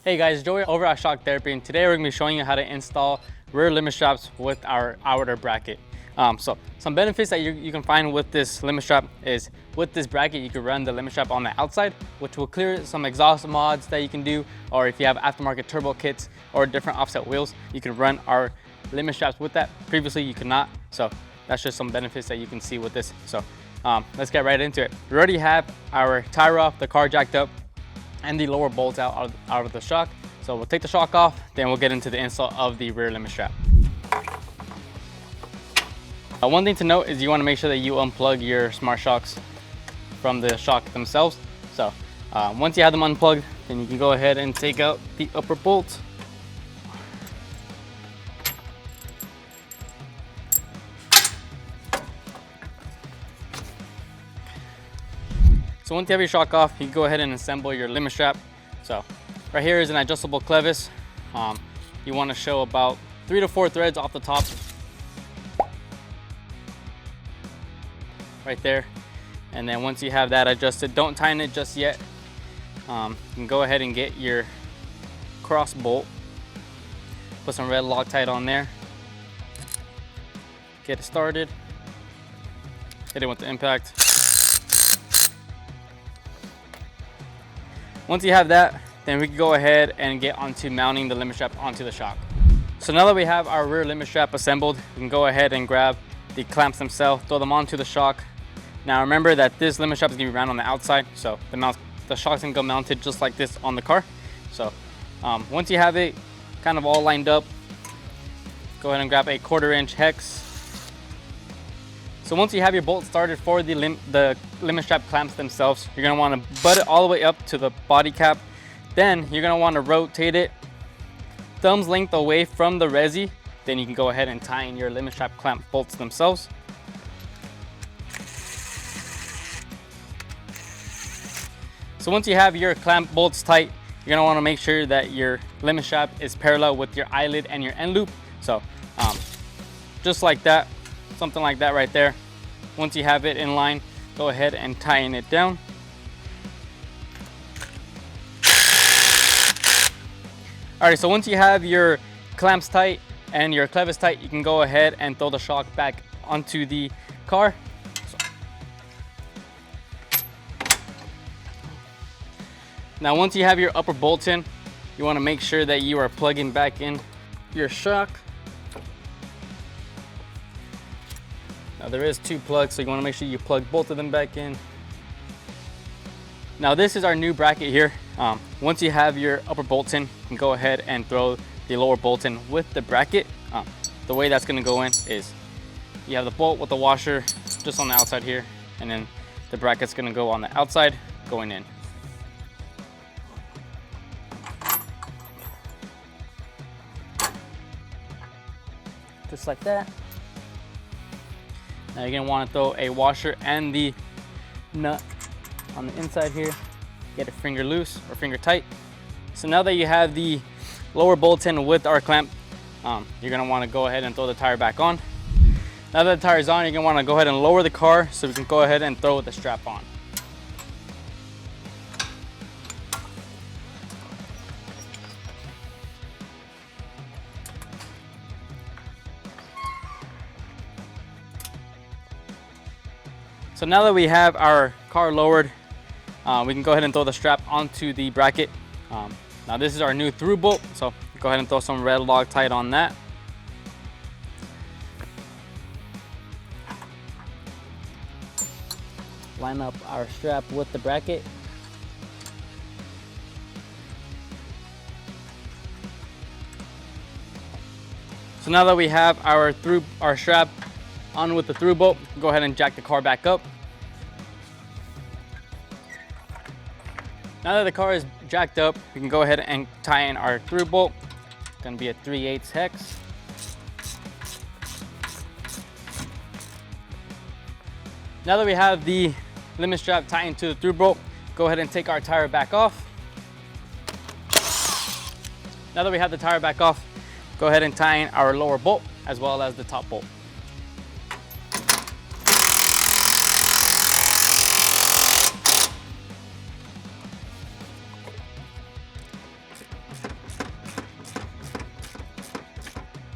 Hey guys, Joey over at Shock Therapy, and today we're going to be showing you how to install rear limit straps with our outer bracket. So some benefits that you can find with this limit strap is with this bracket you can run the limit strap on the outside, which will clear some exhaust mods that you can do, or if you have aftermarket turbo kits or different offset wheels, you can run our limit straps with that. Previously you could not, so that's just some benefits that you can see with this. So let's get right into it. We already have our tire off, the car jacked up, and the lower bolts out of the shock. So we'll take the shock off, then we'll get into the install of the rear limit strap. One thing to note is you want to make sure that you unplug your smart shocks from the shock themselves. So once you have them unplugged, then you can go ahead and take out the upper bolt. So once you have your shock off, you can go ahead and assemble your limit strap. So right here is an adjustable clevis. You want to show about 3 to 4 threads off the top. Right there. And then once you have that adjusted, don't tighten it just yet. You can go ahead and get your cross bolt. Put some red Loctite on there. Get it started. Hit it with the impact. Once you have that, then we can go ahead and get onto mounting the limit strap onto the shock. So now that we have our rear limit strap assembled, we can go ahead and grab the clamps themselves, throw them onto the shock. Now remember that this limit strap is going to be round on the outside, so the shock's going to go mounted just like this on the car. So once you have it kind of all lined up, go ahead and grab a 1/4 inch hex. So once you have your bolt started for the limit strap clamps themselves, you're going to want to butt it all the way up to the body cap. Then you're going to want to rotate it thumbs length away from the resi. Then you can go ahead and tie in your limit strap clamp bolts themselves. So once you have your clamp bolts tight, you're going to want to make sure that your limit strap is parallel with your eyelid and your end loop. So just like that. Something like that right there. Once you have it in line, go ahead and tighten it down. Alright, so once you have your clamps tight and your clevis tight, you can go ahead and throw the shock back onto the car. Now once you have your upper bolts in, you want to make sure that you are plugging back in your shock. Now there is 2 plugs, so you want to make sure you plug both of them back in. Now this is our new bracket here. Once you have your upper bolts in, you can go ahead and throw the lower bolts in with the bracket. The way that's going to go in is you have the bolt with the washer just on the outside here, and then the bracket's going to go on the outside going in. Just like that. Now you're going to want to throw a washer and the nut on the inside here. Get it finger loose or finger tight. So now that you have the lower bolts in with our clamp, you're going to want to go ahead and throw the tire back on. Now that the tire is on, you're going to want to go ahead and lower the car so we can go ahead and throw the strap on. So now that we have our car lowered, we can go ahead and throw the strap onto the bracket. Now this is our new through bolt, so go ahead and throw some red Loctite on that. Line up our strap with the bracket. So now that we have our strap on with the through bolt, go ahead and jack the car back up. Now that the car is jacked up, we can go ahead and tie in our through bolt. It's going to be a 3/8 hex. Now that we have the limit strap tied to the through bolt, go ahead and take our tire back off. Now that we have the tire back off, go ahead and tie in our lower bolt as well as the top bolt.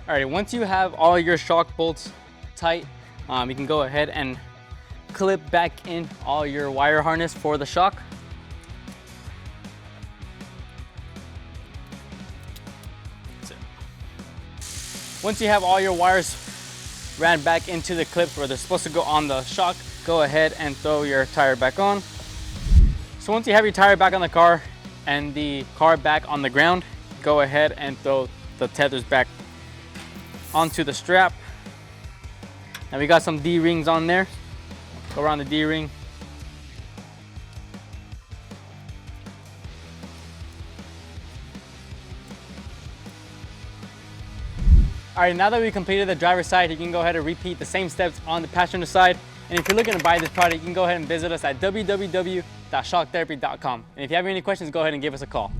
All right, once you have all your shock bolts tight, you can go ahead and clip back in all your wire harness for the shock. That's it. Once you have all your wires ran back into the clips where they're supposed to go on the shock, go ahead and throw your tire back on. So once you have your tire back on the car and the car back on the ground, go ahead and throw the tethers back onto the strap. Now we got some D-rings on there. Go around the D-ring. All right, now that we completed the driver's side, you can go ahead and repeat the same steps on the passenger side. And if you're looking to buy this product, you can go ahead and visit us at www.shocktherapy.com. And if you have any questions, go ahead and give us a call.